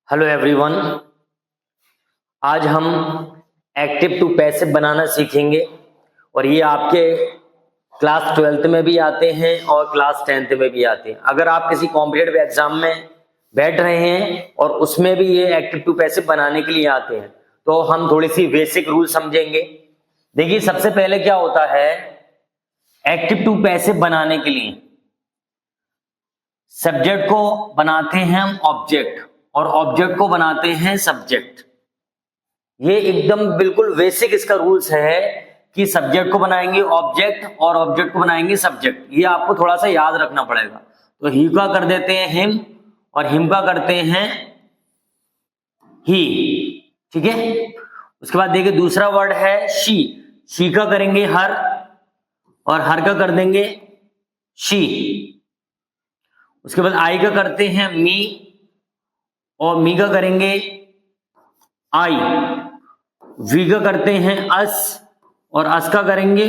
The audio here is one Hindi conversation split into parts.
Hello everyone. आज हम एक्टिव टू पैसिव बनाना सीखेंगे और ये आपके क्लास 12th में भी आते हैं और क्लास 10th में भी आते हैं। अगर आप किसी कॉम्पिटिटिव एग्जाम में बैठ रहे हैं और उसमें भी ये एक्टिव टू पैसिव बनाने के लिए आते हैं तो हम थोड़ी सी बेसिक रूल समझेंगे। देखिए, सबसे पहले क्या होता है, एक्टिव टू पैसिव बनाने के लिए सब्जेक्ट को बनाते हैं हम ऑब्जेक्ट और ऑब्जेक्ट को बनाते हैं सब्जेक्ट। ये एकदम बिल्कुल बेसिक इसका रूल्स है कि सब्जेक्ट को बनाएंगे ऑब्जेक्ट और ऑब्जेक्ट को बनाएंगे सब्जेक्ट। ये आपको थोड़ा सा याद रखना पड़ेगा। तो ही का कर देते हैं हिम और हिम का करते हैं ही, ठीक है। उसके बाद देखिए दूसरा वर्ड है शी, शी का करेंगे हर और हर का कर देंगे शी। उसके बाद आई का करते हैं मी और मी का करेंगे आई। वी का करते हैं अस और अस का करेंगे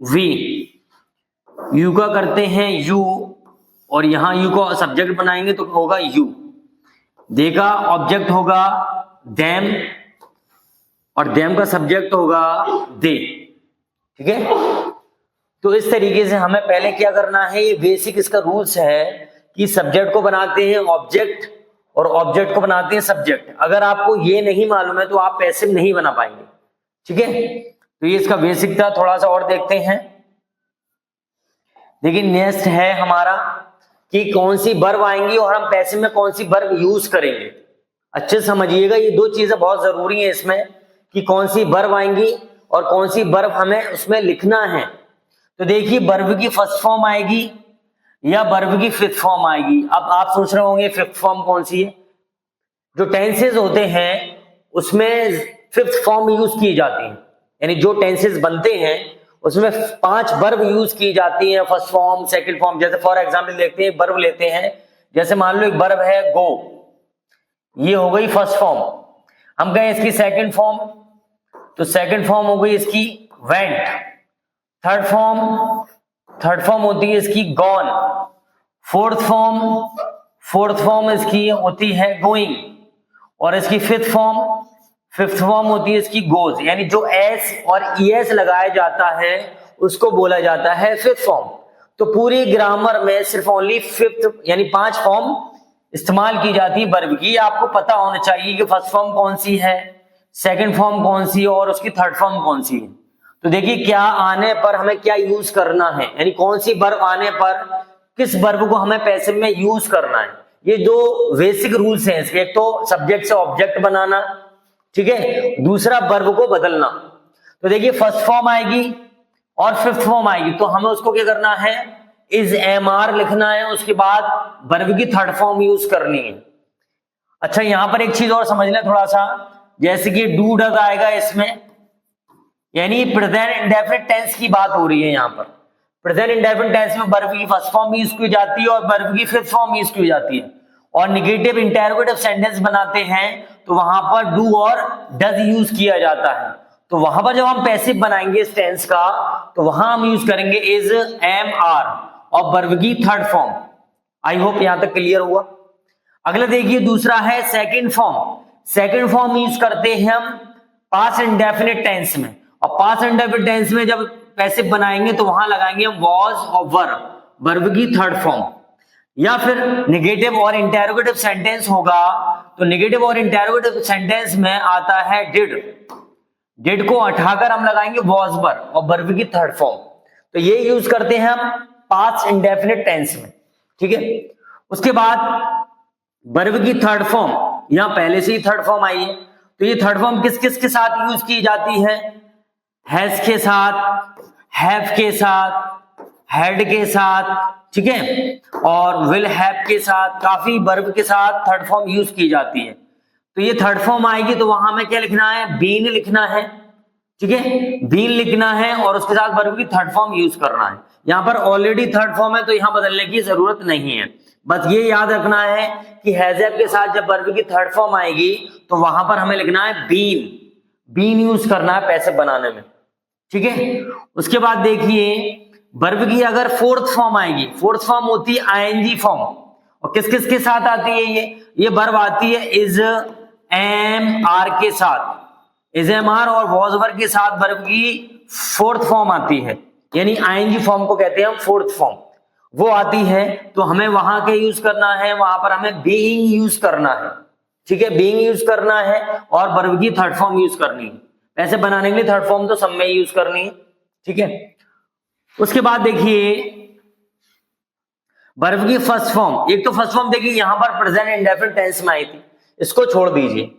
वी। यू का करते हैं यू और यहां यू को सब्जेक्ट बनाएंगे तो होगा यू। दे का ऑब्जेक्ट होगा देम और देम का सब्जेक्ट होगा दे, ठीक है। तो इस तरीके से हमें पहले क्या करना है, ये बेसिक इसका रूल्स है कि सब्जेक्ट को बनाते हैं ऑब्जेक्ट और ऑब्जेक्ट को बनाते हैं सब्जेक्ट। अगर आपको ये नहीं मालूम है तो आप पैसिव नहीं बना पाएंगे, ठीक है। तो ये इसका बेसिक था। थोड़ा सा और देखते हैं। देखिए नेक्स्ट है हमारा कि कौन सी वर्ब आएंगी और हम पैसिव में कौन सी वर्ब यूज करेंगे। अच्छे से समझिएगा, ये दो चीजें बहुत जरूरी है इसमें कि कौन सी वर्ब आएंगी और कौन सी वर्ब हमें उसमें लिखना है। तो देखिए वर्ब की फर्स्ट फॉर्म आएगी या वर्ब की फिफ्थ फॉर्म आएगी। अब आप सोच रहे होंगे फिफ्थ फॉर्म कौन सी है। जो टेंसेस होते हैं उसमें फिफ्थ फॉर्म यूज की जाती है, यानी जो टेंसेस बनते हैं उसमें 5 वर्ब यूज की जाती हैं, फर्स्ट फॉर्म सेकंड फॉर्म। जैसे फॉर एग्जांपल देखते हैं, वर्ब लेते हैं, जैसे मान लो एक वर्ब है गो, ये हो गई फर्स्ट फॉर्म। हम कहें इसकी सेकंड फॉर्म, तो सेकंड फॉर्म हो गई इसकी वेंट। थर्ड फॉर्म होती है इसकी गॉन। फोर्थ फॉर्म इसकी होती है गोइंग और इसकी फिफ्थ फॉर्म होती है इसकी गोज। यानी जो एस और ईएस लगाया जाता है उसको बोला जाता है फिफ्थ फॉर्म। तो पूरी ग्रामर में सिर्फ ओनली फिफ्थ यानी 5 फॉर्म इस्तेमाल की जाती है वर्ब की। आपको पता होना चाहिए कि फर्स्ट फॉर्म कौन सी है, सेकंड फॉर्म कौन सी है और उसकी थर्ड फॉर्म कौन सी है। तो देखिए क्या आने पर हमें क्या यूज करना है, यानी कौन सी वर्ब आने पर किस वर्ब को हमें पैसिव में यूज करना है। ये दो बेसिक रूल्स हैं इसके। एक तो सब्जेक्ट से ऑब्जेक्ट बनाना, ठीक है, दूसरा वर्ब को बदलना। तो देखिए फर्स्ट फॉर्म आएगी और फिफ्थ फॉर्म आएगी तो हमें उसको क्या करना है, इज एम आर लिखना है। उसके बाद वर्ब की थर्ड फॉर्म यूज करनी है। अच्छा, यहां पर एक चीज और समझ लें थोड़ा सा, जैसे कि डू डज आएगा इसमें, यानी प्रेजेंट इंडेफिनिट टेंस की बात हो रही है। यहाँ पर प्रेजेंट इंडेफिनिट टेंस में वर्ब की फर्स्ट फॉर्म यूज की जाती है और वर्ब की फिफ्थ फॉर्म यूज की जाती है। और नेगेटिव इंटरोगेटिव सेंटेंस बनाते हैं तो वहां पर डू और डज यूज किया जाता है। तो वहां पर जब हम पैसिव बनाएंगे इस टेंस का तो वहां हम यूज करेंगे इज एम आर और वर्ब की थर्ड फॉर्म। आई होप यहां तक क्लियर हुआ। अगला देखिए दूसरा है second form. Second form use करते हैं हम पास्ट इंडेफिनिट टेंस में और पास्ट इंडेफिनिट टेंस में जब पैसिव बनाएंगे तो वहां लगाएंगे हम वॉज और वर्ब की थर्ड फॉर्म। या फिर नेगेटिव और इंटरोगेटिव सेंटेंस होगा तो नेगेटिव और इंटरोगेटिव सेंटेंस में आता है डिड को हटाकर हम लगाएंगे वॉज और वर्ब की थर्ड फॉर्म। तो ये यूज करते हैं हम पास्ट इंडेफिनिट टेंस में, ठीक है। उसके बाद वर्ब की थर्ड फॉर्म, यहां पहले से ही थर्ड फॉर्म आई है तो ये थर्ड फॉर्म किस किस के साथ यूज की जाती है, हैज के साथ, हैव के साथ, हैड के साथ, ठीक है, और विल हैव के साथ, काफी वर्ब के साथ थर्ड फॉर्म यूज की जाती है। तो ये थर्ड फॉर्म आएगी तो वहां में क्या लिखना है, बीन लिखना है, ठीक है, बीन लिखना है और उसके साथ वर्ब की थर्ड फॉर्म यूज करना है। यहां पर ऑलरेडी थर्ड फॉर्म है तो यहां बदलने की जरूरत नहीं है। बस ये याद रखना है कि हैज हैव के साथ जब वर्ब की थर्ड फॉर्म आएगी तो वहां पर हमें लिखना है बीन यूज करना है पैसिव बनाने में, ठीक है। उसके बाद देखिए वर्ब की अगर फोर्थ फॉर्म आएगी, फोर्थ फॉर्म होती है आईएनजी फॉर्म और किस किस के साथ आती है ये वर्ब आती है इज एम आर के साथ, इज एम आर और वॉज वर के साथ वर्ब की फोर्थ फॉर्म आती है, यानी आईएनजी फॉर्म को कहते हैं हम फोर्थ फॉर्म, वो आती है। तो हमें वहां के यूज करना है, वहां पर हमें बीइंग यूज करना है, ठीक है, बीइंग यूज करना है और वर्ब की थर्ड फॉर्म यूज करनी है। ऐसे बनाने के लिए थर्ड फॉर्म तो सब में यूज करनी है, ठीक है। उसके बाद देखिए वर्ब की फर्स्ट फॉर्म, एक तो फर्स्ट फॉर्म देखिए यहां पर प्रेजेंट इंडेफिनिट टेंस में आई थी, इसको छोड़ दीजिए।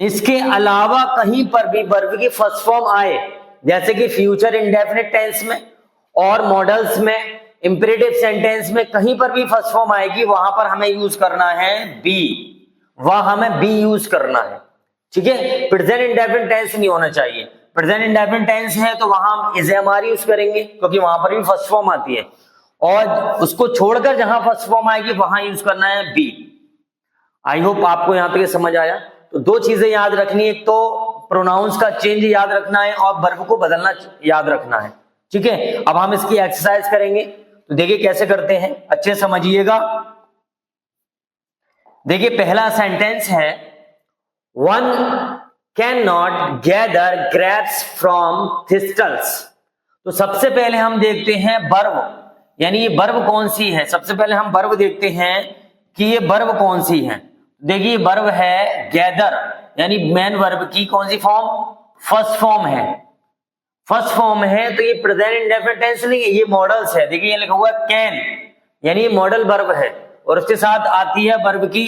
इसके अलावा कहीं पर भी वर्ब की फर्स्ट फॉर्म आए, जैसे कि फ्यूचर इंडेफिनिट टेंस में और मॉडल्स में, इंपेरेटिव सेंटेंस में, कहीं पर भी फर्स्ट फॉर्म आएगी वहां पर हमें यूज करना है बी, वहां हमें बी यूज करना है, ठीक है। प्रेजेंट इंडेफिनिट टेंस नहीं होना चाहिए। प्रेजेंट इंडेफिनिट टेंस है तो वहां हम इज एम आर यूज करेंगे क्योंकि वहां पर भी फर्स्ट फॉर्म आती है, और उसको छोड़कर जहां फर्स्ट फॉर्म आएगी वहां यूज करना है बी। आई होप आपको यहां तक समझ आया। तो दो चीजें याद रखनी है, एक तो प्रोनाउंस का चेंज याद रखना है और वर्ब को बदलना याद रखना है, ठीक है। अब हम इसकी एक्सरसाइज करेंगे, तो देखिए कैसे करते हैं, अच्छे समझिएगा। देखिए पहला सेंटेंस है one can not gather grapes from thistles. तो सबसे पहले हम देखते हैं वर्ब, यानी ये वर्ब कौन सी है। सबसे पहले हम वर्ब देखते हैं कि ये वर्ब कौन सी है। देखिए वर्ब है गैदर, यानी मेन वर्ब की कौन सी फॉर्म, फर्स्ट फॉर्म है, फर्स्ट फॉर्म है। तो ये प्रेजेंट इंडेफिनिट टेंस नहीं है, ये मॉडल्स है। देखिए ये लिखा हुआ है कैन, यानी ये मॉडल वर्ब है और उसके साथ आती है वर्ब की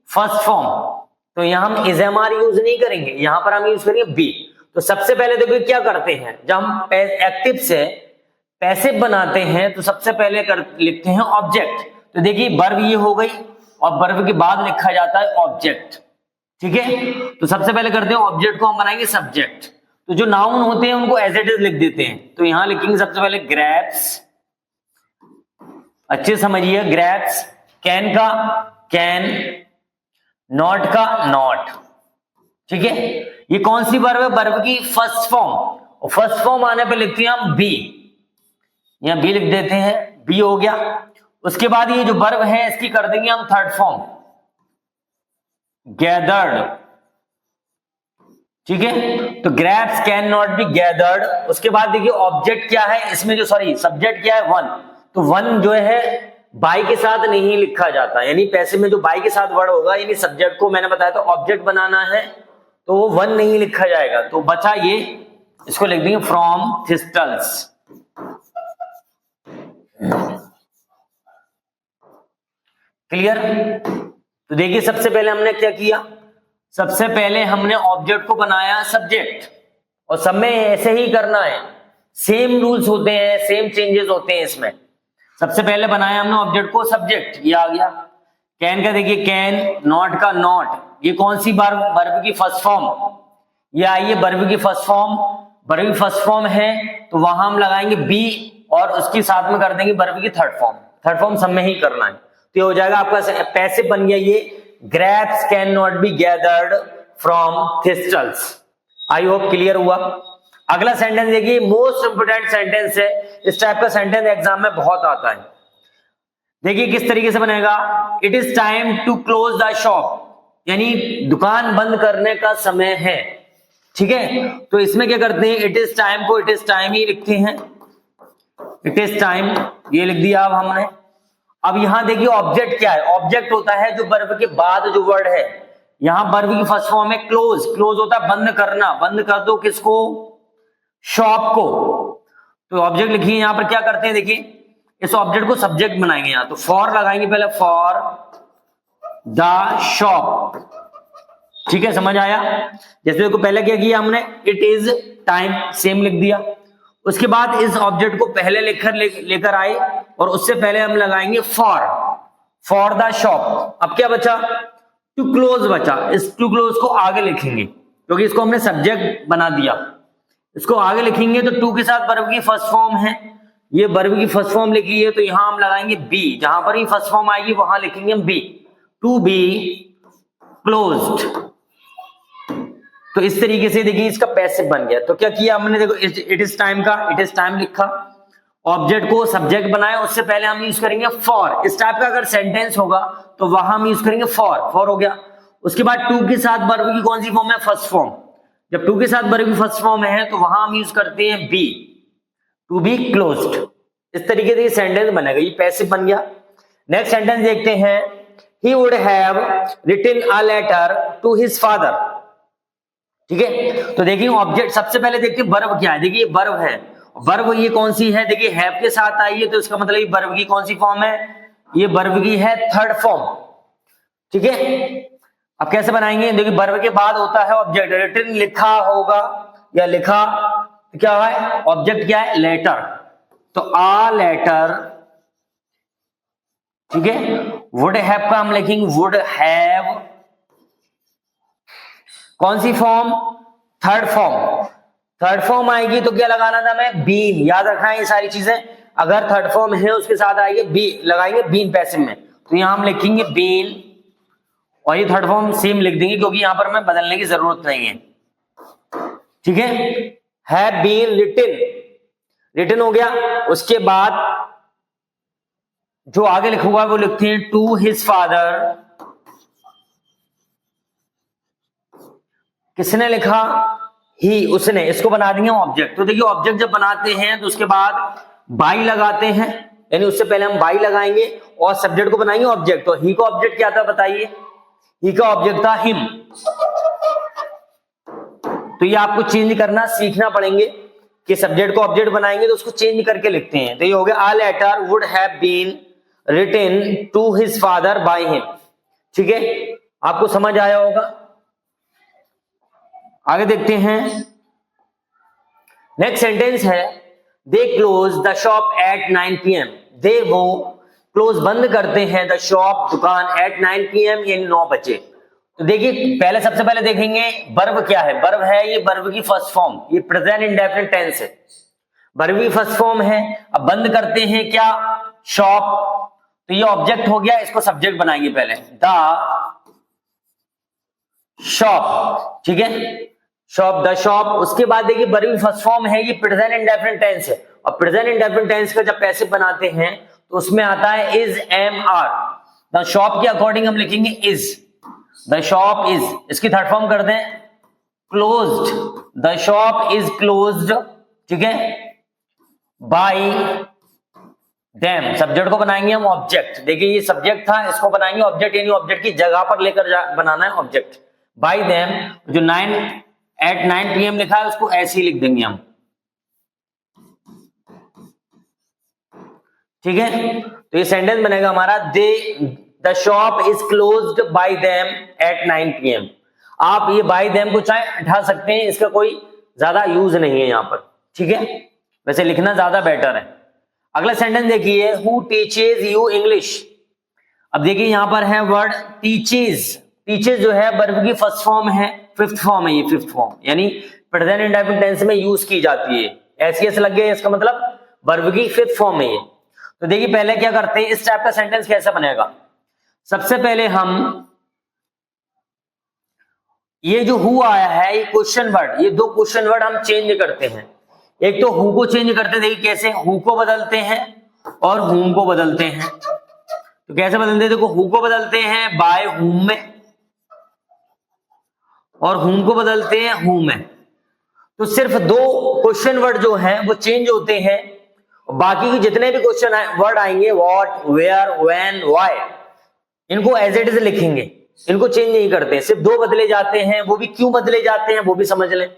फर्स्ट फॉर्म। तो यहां हम इज एम आर यूज नहीं करेंगे, यहां पर हम यूज करेंगे बी। तो सबसे पहले देखिए क्या करते हैं, जब हम एक्टिव से पैसिव बनाते हैं तो सबसे पहले लिखते हैं ऑब्जेक्ट। तो देखिए वर्ब ये हो गई और वर्ब के बाद लिखा जाता है ऑब्जेक्ट, ठीक है। तो सबसे पहले करते हैं ऑब्जेक्ट को हम बनाएंगे सब्जेक्ट। तो जो नाउन होते हैं उनको एज इट इज लिख देते हैं। तो यहां लिखेंगे सबसे पहले ग्रेप्स, अच्छे समझिए, ग्रेप्स। कैन का कैन, नॉट का नॉट, ठीक है। ये कौन सी वर्ब है, वर्ब की फर्स्ट फॉर्म, और फर्स्ट फॉर्म आने पे लिखते हैं हम बी, यहां बी लिख देते हैं, बी हो गया। उसके बाद ये जो वर्ब है इसकी कर देंगे हम थर्ड फॉर्म गैदर्ड, ठीक है। तो grapes can not be gathered. उसके बाद देखिए ऑब्जेक्ट क्या है इसमें, जो सॉरी सब्जेक्ट क्या है, वन। तो वन जो है बाई के साथ नहीं लिखा जाता, यानी पैसिव में जो बाई के साथ वर्ड होगा, यानी सब्जेक्ट को मैंने बताया तो ऑब्जेक्ट बनाना है तो वो वन नहीं लिखा जाएगा। तो बचा ये, इसको लिख देंगे फ्रॉम थिस्टल्स। क्लियर। तो देखिए सबसे पहले हमने क्या किया, सबसे पहले हमने ऑब्जेक्ट को बनाया सब्जेक्ट, और सब में ऐसे ही करना है, सेम रूल्स होते हैं, सेम चेंजेस होते हैं इसमें। सबसे पहले बनाया हमने ऑब्जेक्ट को सब्जेक्ट, ये आ गया। कैन का देखिए कैन, नॉट का नॉट, ये कौन सी वर्ब की फर्स्ट फॉर्म, ये आई है वर्ब की फर्स्ट फॉर्म। वर्ब की फर्स्ट फॉर्म है तो वहां हम लगाएंगे बी और उसके साथ में कर देंगे वर्ब की थर्ड फॉर्म। थर्ड फॉर्म सब में ही करना है, तो ये हो जाएगा आपका पैसिव बन गया ये, grapes can not be gathered from thistles. I hope clear हुआ। अगला सेंटेंस देखिए, मोस्ट इंपोर्टेंट सेंटेंस है, इस टाइप का सेंटेंस एग्जाम में बहुत आता है। देखिए किस तरीके से बनेगा, it is time to close the shop, यानी दुकान बंद करने का समय है, ठीक है। तो इसमें क्या करते हैं, इट इज टाइम को इट इज टाइम ही लिखते हैं, इट इज टाइम, ये लिख दिया अब हमने। अब यहां देखिए ऑब्जेक्ट क्या है, ऑब्जेक्ट होता है जो वर्ब के बाद जो वर्ड है। यहां वर्ब की फर्स्ट फॉर्म है क्लोज, क्लोज होता है बंद करना, बंद कर दो किसको, शॉप को। तो ऑब्जेक्ट लिखिए, यहां पर क्या करते हैं देखिए, इस ऑब्जेक्ट को सब्जेक्ट बनाएंगे यहां, तो फॉर लगाएंगे पहले, फॉर द शॉप, ठीक है, समझ आया। जैसे को पहले क्या किया हमने, इट इज टाइम, सेम लिख दिया। उसके बाद इस ऑब्जेक्ट को पहले लेकर आए और उससे पहले हम लगाएंगे फॉर द शॉप। अब क्या बचा, टू क्लोज बचा, इस टू क्लोज को आगे लिखेंगे क्योंकि इसको हमने सब्जेक्ट बना दिया। इसको आगे लिखेंगे तो टू के साथ वर्ब की फर्स्ट फॉर्म है, ये वर्ब की फर्स्ट फॉर्म लिखी है तो यहां हम लगाएंगे बी, जहां पर ही फर्स्ट फॉर्म आएगी वहां लिखेंगे हम बी, टू बी क्लोज्ड। तो इस तरीके से देखिए इसका पैसिव बन गया। तो क्या किया हमने, देखो इट इज टाइम का इट इज टाइम लिखा ऑब्जेक्ट को सब्जेक्ट बनाए उससे पहले हम यूज करेंगे फॉर। इस टाइप का अगर सेंटेंस होगा तो वहां हम यूज करेंगे फॉर हो गया। उसके बाद टू के साथ वर्ब की कौन सी फॉर्म है? First form. जब टू के साथ वर्ब की फर्स्ट फॉर्म है तो वहां हम यूज करते हैं बी, टू बी क्लोज्ड। इस तरीके से ये सेंटेंस बनेगा, ये पैसिव बन गया। नेक्स्ट सेंटेंस देखते हैं, he would have written a letter to his father. ठीक है, तो देखिए ऑब्जेक्ट सबसे पहले देखते हैं वर्ब क्या है। देखिए वर्ब है, वर्ब ये कौन सी है? देखिए हैव के साथ आई है तो इसका मतलब ये वर्ब की कौन सी फॉर्म है? ये वर्ब की है थर्ड फॉर्म। ठीक है, अब कैसे बनाएंगे? देखिए वर्ब के बाद होता है ऑब्जेक्ट। रिटन लिखा होगा या लिखा, तो क्या है? ऑब्जेक्ट क्या है? लेटर। तो आ लेटर, ठीक है। वुड हैव का हम लिखेंगे वुड हैव, कौन सी form? Third form. Third form आएगी तो क्या लगाना था मैं? बीन। याद रखना है ये सारी चीजें, अगर थर्ड फॉर्म है उसके साथ आएगी बी, लगाएंगे बीन पैसिव में, तो यहां हम लिखेंगे बीन और ये थर्ड फॉर्म सेम लिख देंगे क्योंकि यहां पर हमें बदलने की जरूरत नहीं है। ठीक है, हैव बीन रिटन, रिटन हो गया। उसके बाद जो आगे लिखा हुआ है वो लिखते हैं टू हिज फादर। किसने लिखा? ही, उसने। इसको बना देंगे ऑब्जेक्ट। तो देखिए ऑब्जेक्ट जब बनाते हैं तो उसके बाद बाई लगाते हैं, यानी उससे पहले हम बाई लगाएंगे और सब्जेक्ट को बनाएंगे ऑब्जेक्ट। तो ही का ऑब्जेक्ट क्या था बताइए? ही का ऑब्जेक्ट था हिम। तो ये आपको चेंज करना सीखना पड़ेंगे कि सब्जेक्ट को ऑब्जेक्ट बनाएंगे तो उसको चेंज करके लिखते हैं। तो ये हो गया a letter would have been written to his father by him. ठीक है, आपको समझ आया होगा। आगे देखते हैं, नेक्स्ट सेंटेंस है, they close the shop at 9 PM। They, वो क्लोज बंद करते हैं द शॉप, दुकान, एट 9 PM यानी 9 बजे। तो देखिए पहले सबसे पहले देखेंगे वर्ब क्या है। वर्ब है ये वर्ब की फर्स्ट फॉर्म, ये प्रेजेंट इंडेफिनिट टेंस है, वर्ब की फर्स्ट फॉर्म है। अब बंद करते हैं क्या? शॉप। तो ये ऑब्जेक्ट हो गया, इसको सब्जेक्ट बनाएंगे पहले, द शॉप। ठीक है, शॉप, द शॉप। उसके बाद देखिए वर्ब की फर्स्ट फॉर्म है, ये प्रेजेंट इंडेफिनिट टेंस है और प्रेजेंट इंडेफिनिट टेंस का जब पैसिव बनाते हैं तो उसमें आता है is, am, are. The shop के अकॉर्डिंग हम लिखेंगे इज, द शॉप इज। इसकी थर्ड फॉर्म कर दें closed, the shop is closed. ठीक है, बाय देम। सब्जेक्ट को बनाएंगे हम ऑब्जेक्ट। देखिए ये सब्जेक्ट था, इसको बनाएंगे ऑब्जेक्ट, यानी ऑब्जेक्ट की जगह पर लेकर बनाना है ऑब्जेक्ट। बाय देम, जो 9 PM लिखा है उसको ऐसे ही लिख देंगे हम। ठीक है, तो ये सेंटेंस बनेगा हमारा, they the shop is closed by them at 9 PM। आप ये बाय देम को चाहे हटा सकते हैं, इसका कोई ज्यादा यूज नहीं है यहां पर। ठीक है, वैसे लिखना ज्यादा बेटर है। अगला सेंटेंस देखिए, हु टीचेज यू इंग्लिश। अब देखिए यहां पर है वर्ड टीचेज। टीचेज जो है वर्ब की फर्स्ट फॉर्म है, फिफ्थ फॉर्म है, ये फिफ्थ फॉर्म यानी प्रेजेंट इंडेफिनिट टेंस में यूज की जाती है। एस लग गया, इसका मतलब वर्ब की फिफ्थ फॉर्म है ये। तो देखिए पहले क्या करते हैं, इस टाइप का सेंटेंस कैसा बनेगा? सबसे पहले हम ये जो हु आया है, ये क्वेश्चन वर्ड, ये दो क्वेश्चन वर्ड हम चेंज करते हैं। एक तो हु को चेंज करते हैं, देखिए कैसे, हु को बदलते हैं और हुम को बदलते हैं। तो कैसे बदलते हैं? देखो हु को बदलते हैं बाय हुम में और हुम को बदलते हैं हु में। तो सिर्फ दो क्वेश्चन वर्ड जो हैं वो चेंज होते हैं, बाकी के जितने भी क्वेश्चन वर्ड आएंगे, व्हाट, वेयर, व्हेन, व्हाई, इनको एज इट इज लिखेंगे, इनको चेंज नहीं करते। सिर्फ दो बदले जाते हैं, वो भी क्यों बदले जाते हैं वो भी समझ लें।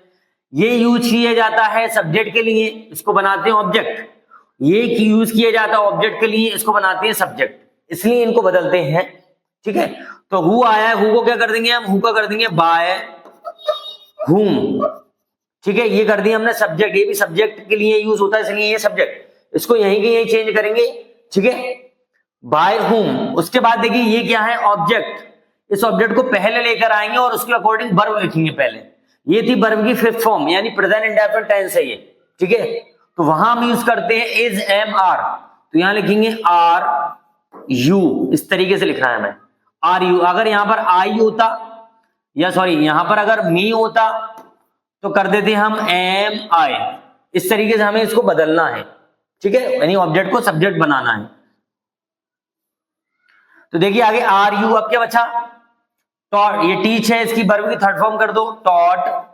ये यूज किया जाता है सब्जेक्ट के लिए, इसको बनाते हैं ऑब्जेक्ट। ये यूज किया जाता है ऑब्जेक्ट के लिए, इसको बनाते हैं सब्जेक्ट, इसलिए इनको बदलते हैं। ठीक है, तो हु आया है, हु को क्या कर देंगे हम? हु का कर देंगे बाय हुम। ठीक है, ये कर दिया हमने सब्जेक्ट, ये भी सब्जेक्ट के लिए यूज होता है इसलिए ये सब्जेक्ट, इसको यहीं के यहीं चेंज करेंगे। ठीक है, बाय हुम। उसके बाद देखिए ये क्या है? ऑब्जेक्ट। इस ऑब्जेक्ट को पहले लेकर आएंगे और उसके अकॉर्डिंग वर्ब लिखेंगे पहले। ये थी वर्ब की फिफ्थ फॉर्म यानी प्रेजेंट इंडेफिनिट टेंस है ये। ठीक है, तो वहां हम यूज करते हैं इज, एम, आर। तो यहां लिखेंगे आर यू, इस तरीके से लिखना है हमें, आर यू। अगर यहां पर आई होता, या सॉरी यहां पर अगर मी होता तो कर देते हम एम आई। इस तरीके से हमें इसको बदलना है। ठीक है, यानी ऑब्जेक्ट को सब्जेक्ट बनाना है। तो देखिए आगे आर यू, अब क्या बचा, टॉट, ये टीच है, इसकी वर्ब की थर्ड फॉर्म कर दो, टॉट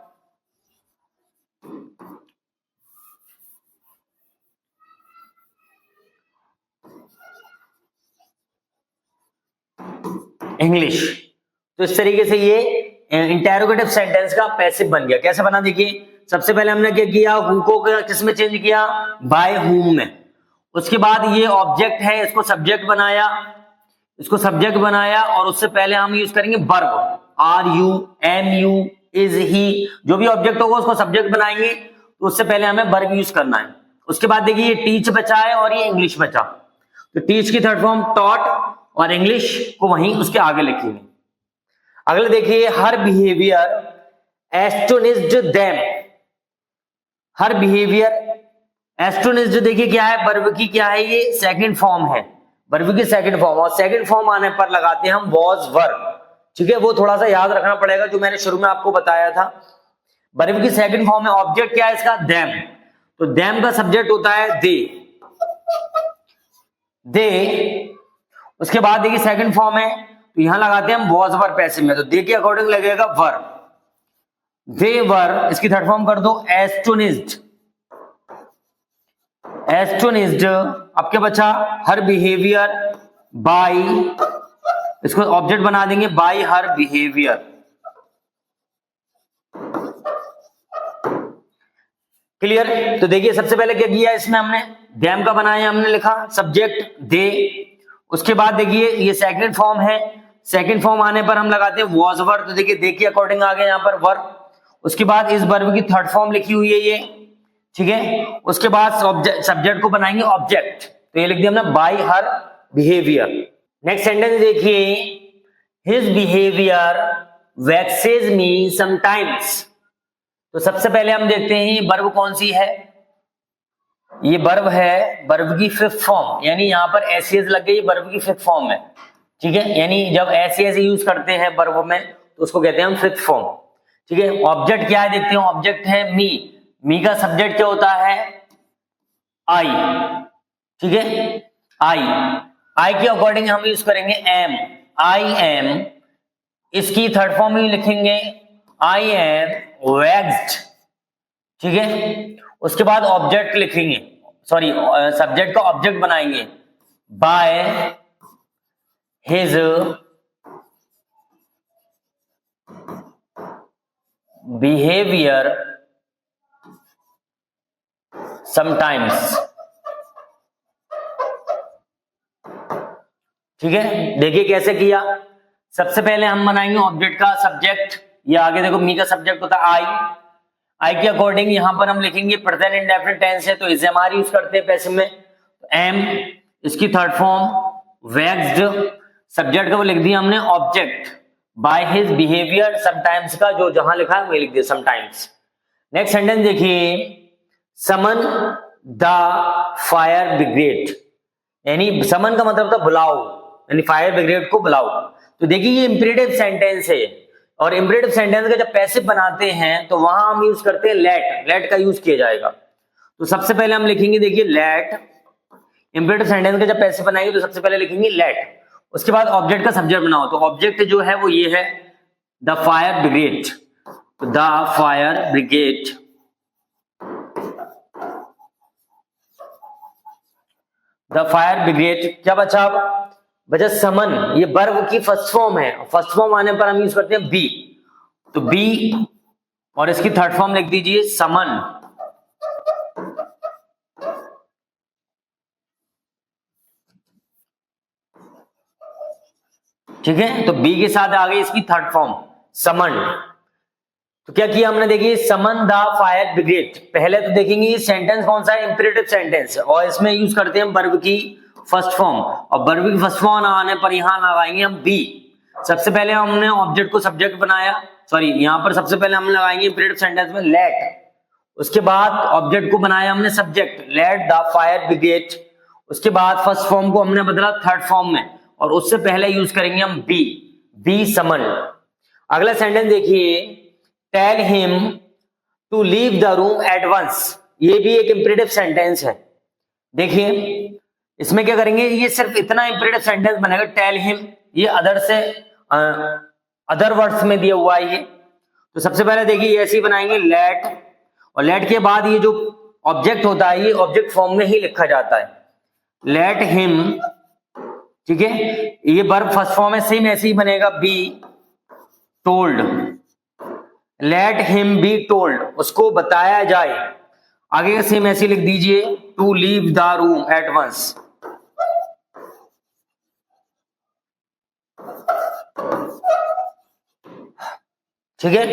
इंग्लिश। तो इस तरीके से ये इंटेरोगेटिव सेंटेंस का पैसिव बन गया। कैसे बना, देखिए सबसे पहले हमने क्या किया, हु को किस में चेंज किया, बाय हुम में। उसके बाद ये ऑब्जेक्ट है, इसको सब्जेक्ट बनाया, इसको सब्जेक्ट बनाया, और उससे पहले हम यूज करेंगे verb, are you, am you, is he, जो भी ऑब्जेक्ट होगा उसको सब्जेक्ट बनाएंगे, तो उससे पहले हमें वर्ब यूज करना है। उसके बाद देखिए ये टीच बचा है और ये इंग्लिश बचा, तो टीच की थर्ड फॉर्म टॉट, और इंग्लिश को वहीं उसके आगे लिखेंगे। अगले देखिए हर बिहेवियर एस्टोनिश्ड देम, हर बिहेवियर एस्टोनिश्ड, देखिए क्या है, वर्ब की क्या है, ये सेकंड फॉर्म है, वर्ब की सेकंड फॉर्म, और सेकंड फॉर्म आने पर लगाते हैं हम वॉज वर्ब। ठीक है, वो थोड़ा सा याद रखना पड़ेगा, जो मैंने शुरू में आपको बताया था। वर्ब की सेकंड फॉर्म है, ऑब्जेक्ट क्या है इसका, देम, तो देम का सब्जेक्ट होता है दे, दे। उसके बाद देखिए सेकंड फॉर्म है, तो यहां लगाते हैं हम वॉज वर्ब पैसिव में, तो दे के अकॉर्डिंग लगेगा वर्ब, दे वर। इसकी थर्ड फॉर्म कर दो एस्टोनिश्ड, एस्टोनिश्ड। अब क्या बचा, हर बिहेवियर बाय, इसको ऑब्जेक्ट बना देंगे, बाय हर बिहेवियर। क्लियर। तो देखिए सबसे पहले क्या किया इसमें हमने, डैम का बनाया, हमने लिखा सब्जेक्ट दे। उसके बाद देखिए ये सेकंड फॉर्म है, सेकंड फॉर्म आने पर हम लगाते हैं वॉज वर्ब, तो देखिए देखिए अकॉर्डिंग आ गया यहाँ पर वर्ब। उसके बाद इस वर्ब की थर्ड फॉर्म लिखी हुई है ये, ठीक है। उसके बाद सब्जेक्ट को बनाएंगे ऑब्जेक्ट, तो ये लिख दिया हमने बाय हर बिहेवियर। नेक्स्ट सेंटेंस देखिए, हिज बिहेवियर वैक्सेज मी समटाइम्स। तो सबसे पहले हम देखते हैं ये वर्ब कौन सी है, ये वर्ब है, वर्ब की फिफ्थ फॉर्म, यानी यहाँ पर एसीएस लग गई, वर्ब की फिफ्थ फॉर्म है, ठीक है। यानी जब एसीएस यूज करते हैं वर्ब में तो उसको कहते हैं हम फिफ्थ फॉर्म, ठीक है। ऑब्जेक्ट क्या है देखते हैं, ऑब्जेक्ट है मी, मी का सब्जेक्ट क्या होता है, आई, ठीक है, आई, आई के अकॉर्डिंग हम यूज करेंगे एम, आई एम। इसकी थर्ड फॉर्म ही लिखेंगे, आई एम वैक्स्ड, ठीक है। उसके बाद ऑब्जेक्ट लिखेंगे, सॉरी सब्जेक्ट का ऑब्जेक्ट बनाएंगे, बाय हिज बिहेवियर समटाइम्स, ठीक है। देखिए कैसे किया, सबसे पहले हम बनाएंगे ऑब्जेक्ट का सब्जेक्ट, ये आगे देखो मी का सब्जेक्ट होता है आई, आई के अकॉर्डिंग यहां पर हम लिखेंगे प्रेजेंट इंडेफिनिट टेंस है तो इज एम आर यूज करते हैं पैसिव में, एम। इसकी थर्ड फॉर्म वैक्स्ड, सब्जेक्ट का वो लिख दिया हमने object, by his behaviour sometimes का जो जहां लिखा है वही लिख दिया समटाइम्स। नेक्स्ट सेंटेंस देखिए, समन द फायर ब्रिगेड, यानी समन का मतलब था बुलाओ, यानी फायर ब्रिगेड को बुलाओ। तो देखिए ये इंपरेटिव सेंटेंस है, और इंपरेटिव सेंटेंस का जब पैसिव बनाते हैं तो वहां हम यूज करते हैं लेट, लेट का यूज किया जाएगा। तो सबसे पहले हम लिखेंगे देखिए लेट, इंपरेटिव सेंटेंस का जब पैसिव बनाएंगे तो सबसे पहले लिखेंगे लेट। उसके बाद ऑब्जेक्ट का सब्जेक्ट बनाओ, तो ऑब्जेक्ट जो है वो ये है the fire brigade, the fire brigade, the fire brigade. क्या बचा, अब बचा समन, ये वर्ब की फर्स्ट फॉर्म है, फर्स्ट फॉर्म आने पर हम यूज करते हैं बी, तो बी, और इसकी थर्ड फॉर्म लिख दीजिए समन, ठीक है। तो बी के साथ आ गई इसकी थर्ड फॉर्म समन। तो क्या किया हमने, देखिए समन द फायर ब्रिगेड। पहले तो देखेंगे ये सेंटेंस कौन सा है, इंपरेटिव सेंटेंस, और इसमें यूज करते हैं वर्ब की फर्स्ट फॉर्म, और वर्ब की फर्स्ट फॉर्म आने पर यहां लगाएंगे हम बी। सबसे पहले हमने ऑब्जेक्ट को सब्जेक्ट बनाया, सॉरी यहां पर सबसे पहले हम लगाएंगे इंपरेटिव सेंटेंस में लेट, उसके बाद ऑब्जेक्ट को बनाया हमने subject, let the fire brigade. उसके बाद फर्स्ट फॉर्म को हमने बदला थर्ड फॉर्म में, और उससे पहले यूज करेंगे हम बी, बी समन। अगला सेंटेंस देखिए, tell him to leave the room at once, ये भी एक इंपरेटिव सेंटेंस है। देखिए इसमें क्या करेंगे, ये सिर्फ इतना इंपरेटिव सेंटेंस बनेगा, टेल हिम, ये अदर से अदर वर्ड्स में दिया हुआ है ये। तो सबसे पहले देखिए ये ऐसे ही बनाएंगे लेट, और लेट के बाद ये जो ऑब्जेक्ट होता है ये ऑब्जेक्ट फॉर्म में ही लिखा जाता है, लेट हिम, ठीक है। ये वर्ब फर्स्ट फॉर्म है, सेम ऐसे ही बनेगा, be told, let him be told, उसको बताया जाए। आगे का सेम ऐसे लिख दीजिए, to leave the room at once, ठीक है।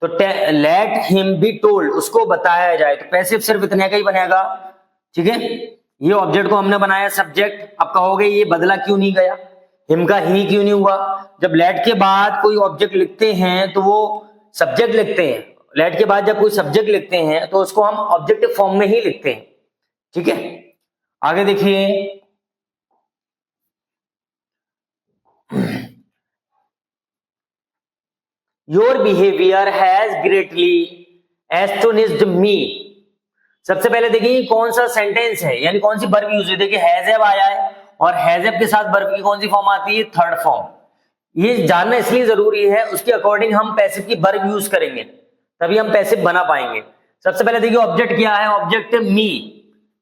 तो लेट हिम बी टोल्ड, उसको बताया जाए, तो पैसिव सिर्फ इतने का ही बनेगा, ठीक है। ये ऑब्जेक्ट को हमने बनाया सब्जेक्ट। अब कहोगे ये बदला क्यों नहीं गया, हिम का ही क्यों नहीं हुआ? जब लेट के बाद कोई ऑब्जेक्ट लिखते हैं तो वो सब्जेक्ट लिखते हैं, लेट के बाद जब कोई सब्जेक्ट लिखते हैं तो उसको हम ऑब्जेक्टिव फॉर्म में ही लिखते हैं, ठीक है। आगे देखिए, your behaviour has greatly astonished me. सबसे पहले देखिए कौन सा सेंटेंस है, यानी कौन सी वर्ब यूज हुई। देखिए हैज हैव आया है, और हैज हैव के साथ वर्ब की कौन सी फॉर्म आती है, थर्ड फॉर्म। ये जानना इसलिए जरूरी है, उसके अकॉर्डिंग हम पैसिव की वर्ब यूज करेंगे, तभी हम पैसिव बना पाएंगे। सबसे पहले देखिए ऑब्जेक्ट क्या है, ऑब्जेक्ट मी,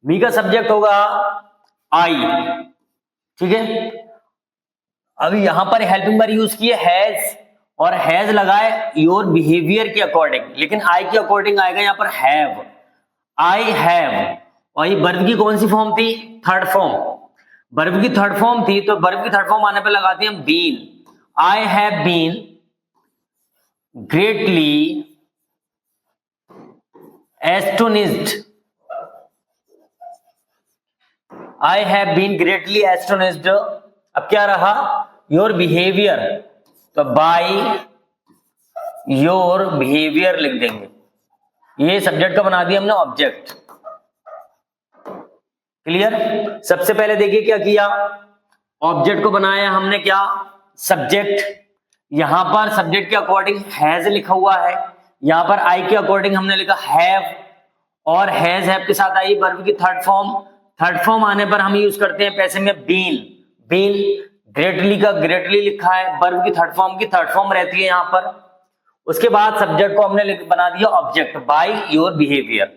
मी का सब्जेक्ट होगा आई, ठीक है। अभी यहां पर हेल्पिंग वर्ब यूज किए हैज, और हैज लगाए योर बिहेवियर के अकॉर्डिंग, लेकिन आई के अकॉर्डिंग आएगा यहाँ पर हैव, आई हैव। और ये वर्ब की कौन सी फॉर्म थी, थर्ड फॉर्म। वर्ब की थर्ड फॉर्म थी, तो वर्ब की थर्ड फॉर्म आने पे लगाते हैं been, I have been greatly astonished, I have been greatly astonished. अब क्या रहा, योर बिहेवियर, तो बाय योर बिहेवियर लिख देंगे। ये सब्जेक्ट का बना दिया हमने ऑब्जेक्ट, क्लियर। सबसे पहले देखिए क्या किया, ऑब्जेक्ट को बनाया हमने क्या, सब्जेक्ट। यहां पर सब्जेक्ट के अकॉर्डिंग हैज लिखा हुआ है, यहां पर आई के अकॉर्डिंग हमने लिखा हैव, और हैज हैव के साथ आई वर्ब की थर्ड फॉर्म। थर्ड फॉर्म आने पर हम यूज करते हैं पैसे में बीन, बीन। ग्रेटली का ग्रेटली लिखा है, वर्ब की थर्ड फॉर्म की थर्ड फॉर्म रहती है यहां पर। उसके बाद सब्जेक्ट को हमने बना दिया object, bye your behaviour.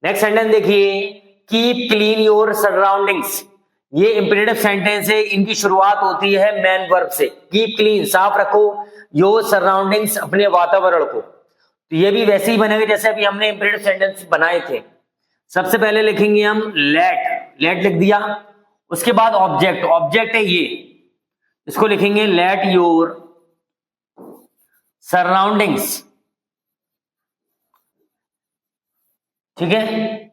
Next sentence देखिए, कीप क्लीन योर सराउंडिंग्स। ये इंपेरेटिव सेंटेंस है, इनकी शुरुआत होती है मेन वर्ब से। कीप क्लीन, साफ रखो, योर सराउंडिंग्स, अपने वातावरण को। तो ये भी वैसे ही बनेगा जैसे अभी हमने इंपेरेटिव सेंटेंस बनाए थे। सबसे पहले लिखेंगे हम लेट, लेट लिख दिया। उसके बाद ऑब्जेक्ट, ऑब्जेक्ट है ये, इसको लिखेंगे लेट योर सराउंडिंग्स, ठीक है।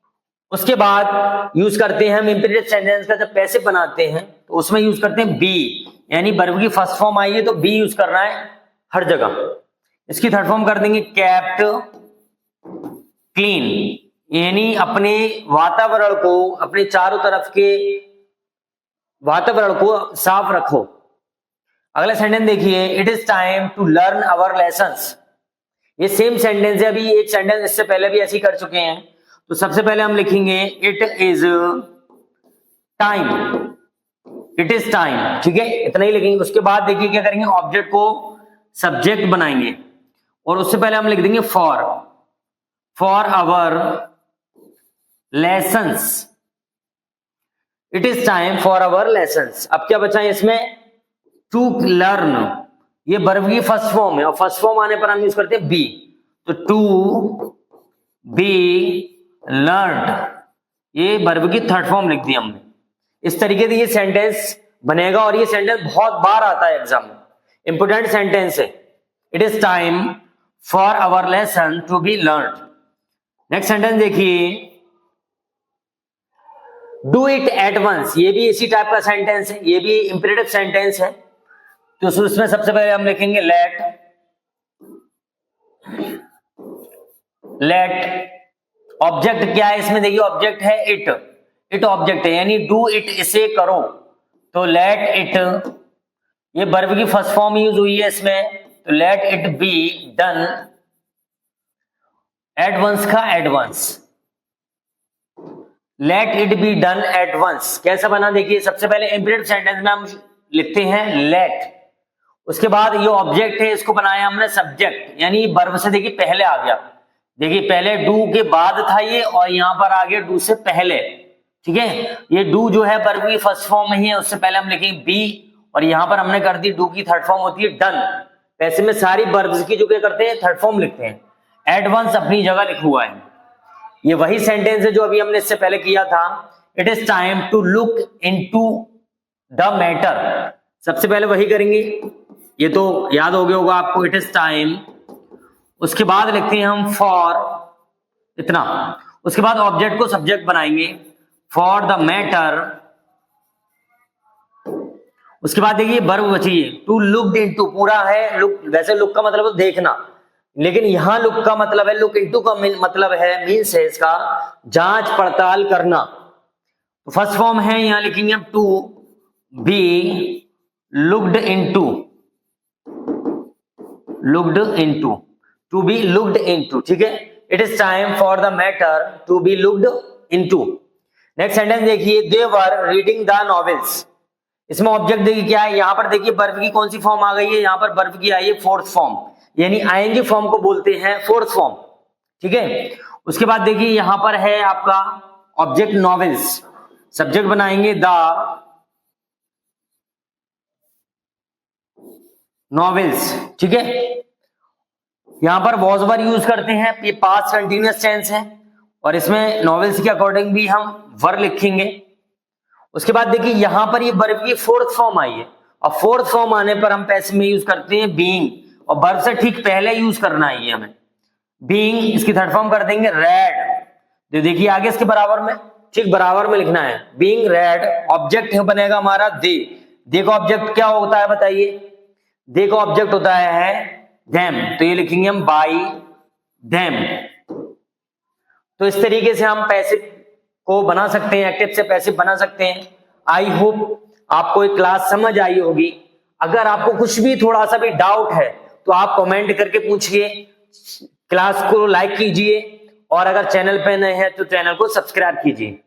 उसके बाद यूज करते हैं हम इंपेरेटिव सेंटेंस का, जब पैसिव बनाते हैं तो उसमें यूज करते हैं बी, यानी वर्ब की फर्स्ट फॉर्म आई है तो बी यूज करना है हर जगह। इसकी थर्ड फॉर्म कर देंगे केप्ट क्लीन, यानी अपने वातावरण को, अपने चारों तरफ के वातावरण को साफ रखो। अगला सेंटेंस देखिए, it is time to learn our lessons. ये सेम सेंटेंस है, अभी एक सेंटेंस इससे पहले भी ऐसे ही कर चुके हैं। तो सबसे पहले हम लिखेंगे it is time, it is time, ठीक है, इतना ही लिखेंगे। उसके बाद देखिए क्या करेंगे, ऑब्जेक्ट को सब्जेक्ट बनाएंगे, और उससे पहले हम लिख देंगे for, for our lessons, it is time for our lessons. अब क्या बचा है इसमें, टू लर्न, ये वर्ब की फर्स्ट फॉर्म है, और फर्स्ट फॉर्म आने पर हम यूज करते हैं बी, तो टू बी लर्नड, ये वर्ब की थर्ड फॉर्म लिख दी हमने। इस तरीके से ये सेंटेंस बनेगा, और ये सेंटेंस बहुत बार आता है एग्जाम में, इंपोर्टेंट सेंटेंस है। It is time for our lesson to be learned. Next sentence देखिए, डू इट एट वंस, ये भी इसी टाइप का सेंटेंस है, ये भी इंपेरेटिव सेंटेंस है। तो उसमें सबसे पहले हम लिखेंगे लेट, लेट ऑब्जेक्ट क्या है इसमें, देखिए ऑब्जेक्ट है इट, इट ऑब्जेक्ट है, यानी डू इट, इसे करो, तो लेट इट, ये वर्ब की फर्स्ट फॉर्म यूज हुई है इसमें, तो let it be done at once का advance, let it be done at once कैसा बना, देखिए सबसे पहले इंपीरेटिव सेंटेंस में हम लिखते हैं लेट, उसके बाद ये ऑब्जेक्ट है, इसको बनाया हमने सब्जेक्ट, यानी वर्ब से देखिए पहले आ गया, देखिए पहले डू के बाद था ये और यहाँ पर आ गया डू से पहले, ठीक है। ये डू जो है वर्ब की फर्स्ट फॉर्म में ही है, उससे पहले हम लिखेंगे बी और यहाँ पर हमने कर दी डू की थर्ड फॉर्म होती है डन। वैसे में सारी वर्ब्स की जो क्या करते हैं थर्ड फॉर्म लिखते हैं, एट वंस अपनी जगह लिखा हुआ है। ये वही सेंटेंस है जो अभी हमने इससे पहले किया था, it is time to look into the matter, सबसे पहले वही करेंगे, ये तो याद हो गया होगा आपको, इट इज टाइम, उसके बाद लिखते हैं हम फॉर, इतना, उसके बाद ऑब्जेक्ट को सब्जेक्ट बनाएंगे फॉर द मैटर, उसके बाद देखिए वर्ब बची है टू लुक इनटू, पूरा है लुक, वैसे लुक का मतलब है देखना, लेकिन यहां लुक का मतलब है, लुक इनटू का मतलब है, मीन्स है इसका जांच पड़ताल करना। तो फर्स्ट फॉर्म है, यहां लिखेंगे हम to be looked into, looked into, to be looked into, ठीक है। It is time for the matter to be looked into. Next sentence देखिए, they were reading the novels, इसमें ऑब्जेक्ट देखिए क्या है, यहां पर देखिए वर्ब की कौन सी फॉर्म आ गई है, यहां पर वर्ब की आई है फोर्थ फॉर्म, यानी आईएनजी फॉर्म को बोलते हैं फोर्थ फॉर्म, ठीक है। उसके बाद देखिए यहां पर है आपका ऑब्जेक्ट नॉवेल्स, सब्जेक्ट बनाएंगे द नॉवेल्स, ठीक है। यहां पर वॉज वर यूज करते हैं, ये पास्ट कंटिन्यूअस टेंस है और इसमें नॉवेल्स के अकॉर्डिंग भी हम वर लिखेंगे। उसके बाद देखिए यहां पर ये वर्ब की फोर्थ फॉर्म आई है और फोर्थ फॉर्म आने पर हम पैसिव में यूज करते हैं बीइंग, और वर्ब से ठीक पहले यूज करना है ये हमें, बीइंग, इसकी थर्ड फॉर्म कर देंगे रेड, तो देखिए आगे इसके बराबर में, ठीक बराबर में लिखना है, बीइंग रेड, ऑब्जेक्ट बनेगा हमारा दे का ऑब्जेक्ट क्या होता है बताइए, दे का ऑब्जेक्ट होता है देम, तो ये लिखेंगे हम बाई देम। तो इस तरीके से हम पैसिव को बना सकते हैं, एक्टिव से पैसिव बना सकते हैं। आई होप आपको एक क्लास समझ आई होगी। अगर आपको कुछ भी थोड़ा सा भी डाउट है तो आप कमेंट करके पूछिए, क्लास को लाइक कीजिए और अगर चैनल पे नए हैं तो चैनल को सब्सक्राइब कीजिए।